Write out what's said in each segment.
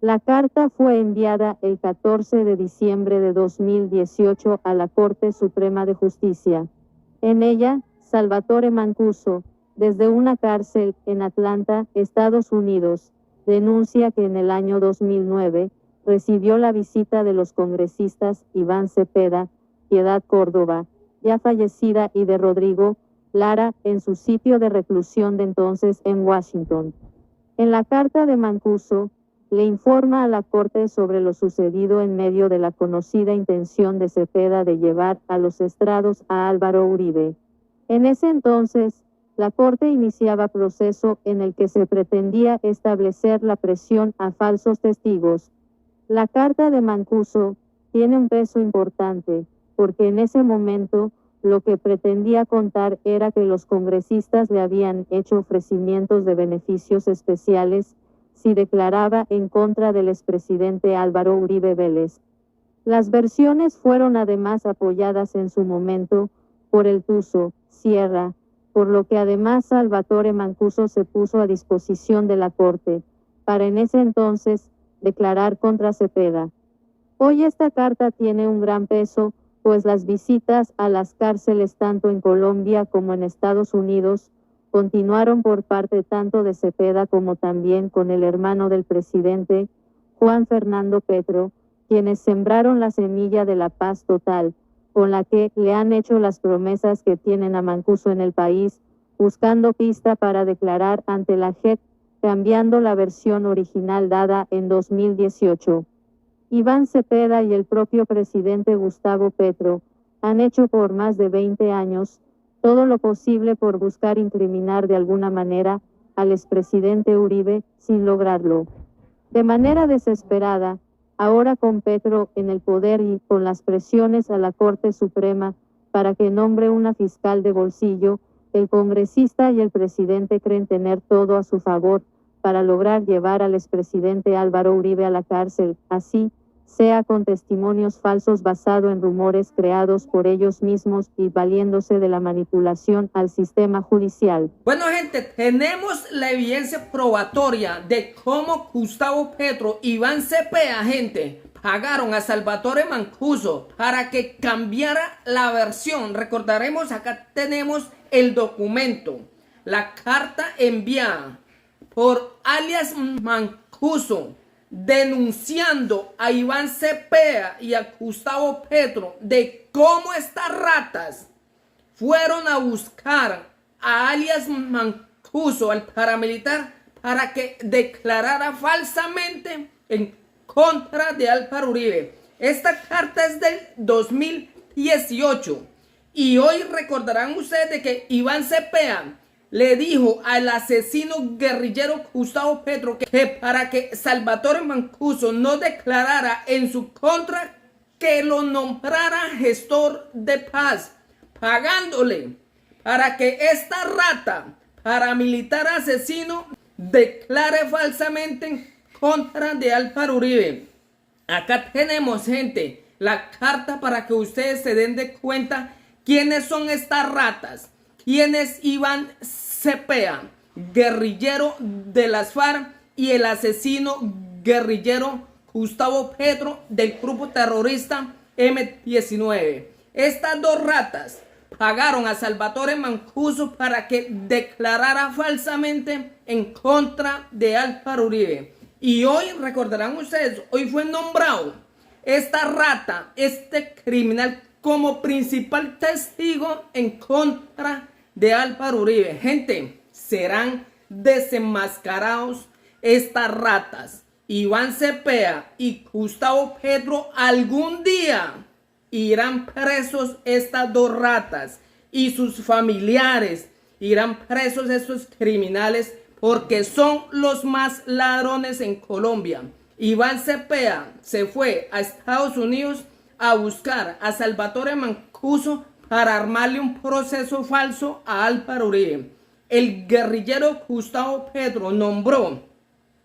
La carta fue enviada el 14 de diciembre de 2018 a la Corte Suprema de Justicia. En ella, Salvatore Mancuso, desde una cárcel en Atlanta, Estados Unidos, denuncia que en el año 2009 recibió la visita de los congresistas Iván Cepeda, Piedad Córdoba, ya fallecida, y de Rodrigo Lara en su sitio de reclusión de entonces en Washington. En la carta de Mancuso, le informa a la Corte sobre lo sucedido en medio de la conocida intención de Cepeda de llevar a los estrados a Álvaro Uribe. En ese entonces, la Corte iniciaba proceso en el que se pretendía establecer la presión a falsos testigos. La carta de Mancuso tiene un peso importante, porque en ese momento lo que pretendía contar era que los congresistas le habían hecho ofrecimientos de beneficios especiales si declaraba en contra del expresidente Álvaro Uribe Vélez. Las versiones fueron además apoyadas en su momento por el Tuzo Sierra, por lo que además Salvatore Mancuso se puso a disposición de la Corte para en ese entonces declarar contra Cepeda. Hoy esta carta tiene un gran peso, pues las visitas a las cárceles tanto en Colombia como en Estados Unidos continuaron por parte tanto de Cepeda como también con el hermano del presidente, Juan Fernando Petro, quienes sembraron la semilla de la paz total, con la que le han hecho las promesas que tienen a Mancuso en el país, buscando pista para declarar ante la JEP, cambiando la versión original dada en 2018. Iván Cepeda y el propio presidente Gustavo Petro han hecho por más de 20 años todo lo posible por buscar incriminar de alguna manera al expresidente Uribe, sin lograrlo. De manera desesperada, ahora con Petro en el poder y con las presiones a la Corte Suprema para que nombre una fiscal de bolsillo, el congresista y el presidente creen tener todo a su favor para lograr llevar al expresidente Álvaro Uribe a la cárcel, así sea con testimonios falsos basados en rumores creados por ellos mismos y valiéndose de la manipulación al sistema judicial. Bueno, gente, tenemos la evidencia probatoria de cómo Gustavo Petro y Iván Cepeda, gente, pagaron a Salvatore Mancuso para que cambiara la versión. Recordaremos, acá tenemos el documento, la carta enviada por alias Mancuso, denunciando a Iván Cepeda y a Gustavo Petro de cómo estas ratas fueron a buscar a alias Mancuso, al paramilitar, para que declarara falsamente en contra de Álvaro Uribe. Esta carta es del 2018 y hoy recordarán ustedes de que Iván Cepeda le dijo al asesino guerrillero Gustavo Petro que para que Salvatore Mancuso no declarara en su contra, que lo nombrara gestor de paz, pagándole para que esta rata paramilitar asesino declare falsamente en contra de Álvaro Uribe. Acá tenemos, gente, la carta para que ustedes se den de cuenta quiénes son estas ratas. ¿Quién es Iván Cepeda, guerrillero de las FARC, y el asesino guerrillero Gustavo Petro del grupo terrorista M-19? Estas dos ratas pagaron a Salvatore Mancuso para que declarara falsamente en contra de Álvaro Uribe. Y hoy, recordarán ustedes, hoy fue nombrado esta rata, este criminal, como principal testigo en contra de Álvaro Uribe. Gente, serán desenmascarados estas ratas. Iván Cepeda y Gustavo Petro algún día irán presos, estas dos ratas, y sus familiares irán presos, estos criminales, porque son los más ladrones en Colombia. Iván Cepeda se fue a Estados Unidos a buscar a Salvatore Mancuso para armarle un proceso falso a Álvaro Uribe. El guerrillero Gustavo Petro nombró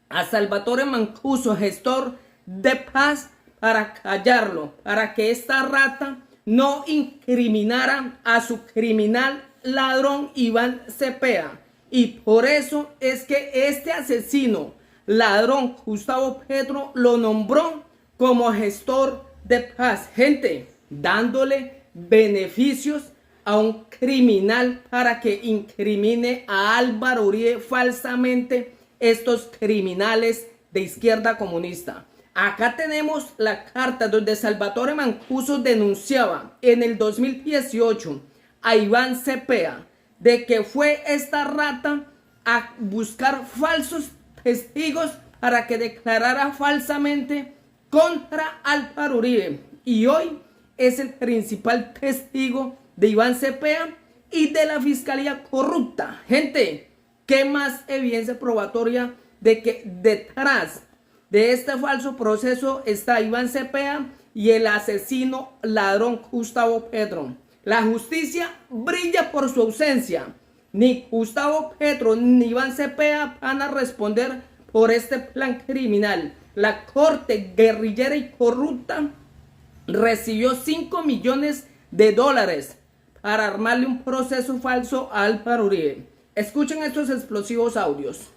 a Salvatore Mancuso gestor de paz para callarlo, para que esta rata no incriminara a su criminal ladrón Iván Cepeda. Y por eso es que este asesino ladrón Gustavo Petro lo nombró como gestor de paz. Gente, dándole beneficios a un criminal para que incrimine a Álvaro Uribe falsamente, estos criminales de izquierda comunista. Acá tenemos la carta donde Salvatore Mancuso denunciaba en el 2018 a Iván Cepeda de que fue esta rata a buscar falsos testigos para que declarara falsamente contra Álvaro Uribe. Y hoy es el principal testigo de Iván Cepeda y de la fiscalía corrupta. Gente, ¿qué más evidencia probatoria de que detrás de este falso proceso está Iván Cepeda y el asesino ladrón Gustavo Petro? La justicia brilla por su ausencia. Ni Gustavo Petro ni Iván Cepeda van a responder por este plan criminal. La corte guerrillera y corrupta recibió $5 millones para armarle un proceso falso a Álvaro Uribe. Escuchen estos explosivos audios.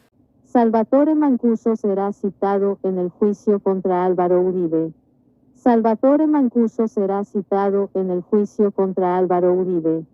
Salvatore Mancuso será citado en el juicio contra Álvaro Uribe. Salvatore Mancuso será citado en el juicio contra Álvaro Uribe.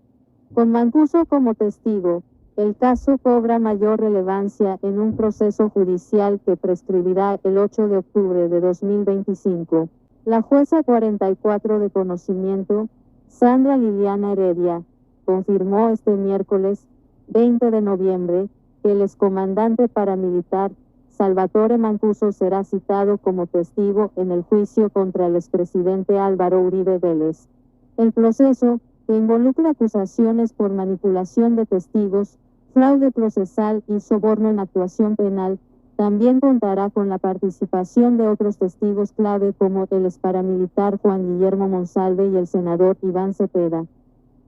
Con Mancuso como testigo, el caso cobra mayor relevancia en un proceso judicial que prescribirá el 8 de octubre de 2025. La jueza 44 de conocimiento, Sandra Liliana Heredia, confirmó este miércoles 20 de noviembre que el excomandante paramilitar Salvatore Mancuso será citado como testigo en el juicio contra el expresidente Álvaro Uribe Vélez. El proceso, que involucra acusaciones por manipulación de testigos, fraude procesal y soborno en actuación penal, también contará con la participación de otros testigos clave como el exparamilitar Juan Guillermo Monsalve y el senador Iván Cepeda.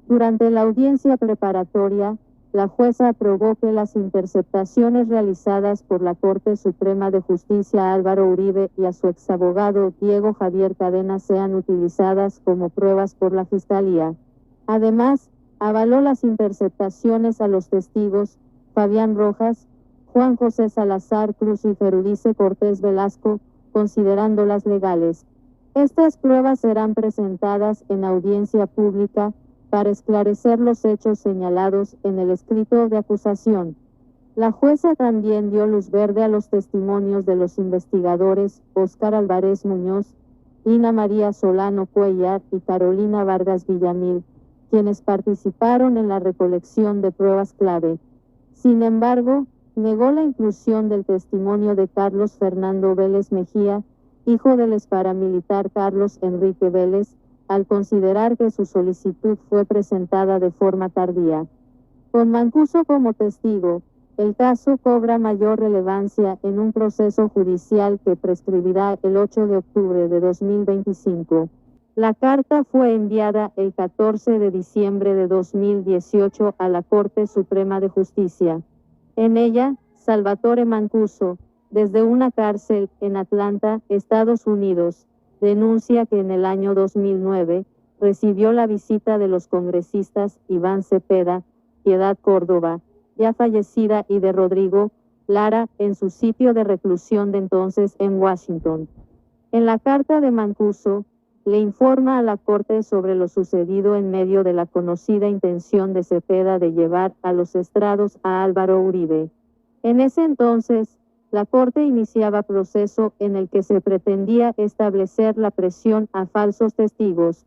Durante la audiencia preparatoria, la jueza aprobó que las interceptaciones realizadas por la Corte Suprema de Justicia a Álvaro Uribe y a su exabogado Diego Javier Cadena sean utilizadas como pruebas por la Fiscalía. Además, avaló las interceptaciones a los testigos Fabián Rojas, Juan José Salazar Cruz y Ferudice Cortés Velasco, considerándolas legales. Estas pruebas serán presentadas en audiencia pública para esclarecer los hechos señalados en el escrito de acusación. La jueza también dio luz verde a los testimonios de los investigadores Óscar Álvarez Muñoz, Lina María Solano Cuellar y Carolina Vargas Villamil, quienes participaron en la recolección de pruebas clave. Sin embargo, negó la inclusión del testimonio de Carlos Fernando Vélez Mejía, hijo del exparamilitar Carlos Enrique Vélez, al considerar que su solicitud fue presentada de forma tardía. Con Mancuso como testigo, el caso cobra mayor relevancia en un proceso judicial que prescribirá el 8 de octubre de 2025. La carta fue enviada el 14 de diciembre de 2018 a la Corte Suprema de Justicia. En ella, Salvatore Mancuso, desde una cárcel en Atlanta, Estados Unidos, denuncia que en el año 2009 recibió la visita de los congresistas Iván Cepeda, Piedad Córdoba, ya fallecida, y de Rodrigo Lara en su sitio de reclusión de entonces en Washington. En la carta de Mancuso, le informa a la Corte sobre lo sucedido en medio de la conocida intención de Cepeda de llevar a los estrados a Álvaro Uribe. En ese entonces, la Corte iniciaba proceso en el que se pretendía establecer la presión a falsos testigos.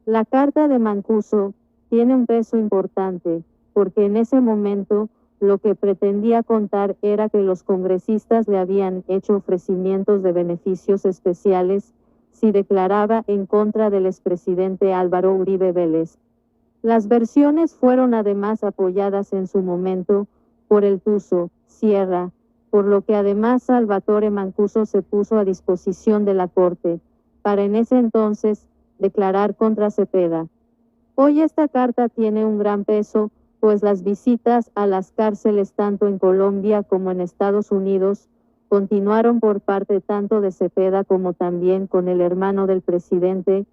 La carta de Mancuso tiene un peso importante, porque en ese momento lo que pretendía contar era que los congresistas le habían hecho ofrecimientos de beneficios especiales si declaraba en contra del expresidente Álvaro Uribe Vélez. Las versiones fueron además apoyadas en su momento por el Tuzo, Sierra, por lo que además Salvatore Mancuso se puso a disposición de la Corte, para en ese entonces declarar contra Cepeda. Hoy esta carta tiene un gran peso, pues las visitas a las cárceles tanto en Colombia como en Estados Unidos continuaron por parte tanto de Cepeda como también con el hermano del presidente,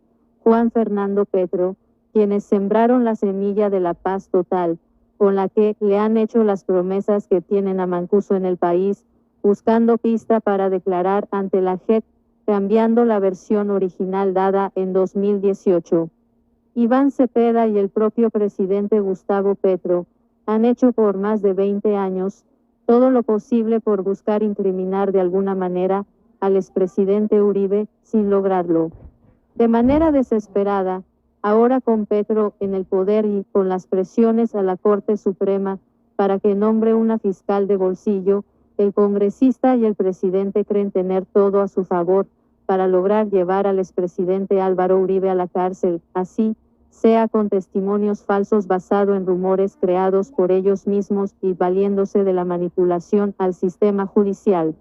Juan Fernando Petro, quienes sembraron la semilla de la paz total, con la que le han hecho las promesas que tienen a Mancuso en el país, buscando pista para declarar ante la JEP, cambiando la versión original dada en 2018. Iván Cepeda y el propio presidente Gustavo Petro han hecho por más de 20 años todo lo posible por buscar incriminar de alguna manera al expresidente Uribe, sin lograrlo. De manera desesperada, ahora con Petro en el poder y con las presiones a la Corte Suprema para que nombre una fiscal de bolsillo, el congresista y el presidente creen tener todo a su favor para lograr llevar al expresidente Álvaro Uribe a la cárcel, así sea con testimonios falsos basado en rumores creados por ellos mismos y valiéndose de la manipulación al sistema judicial.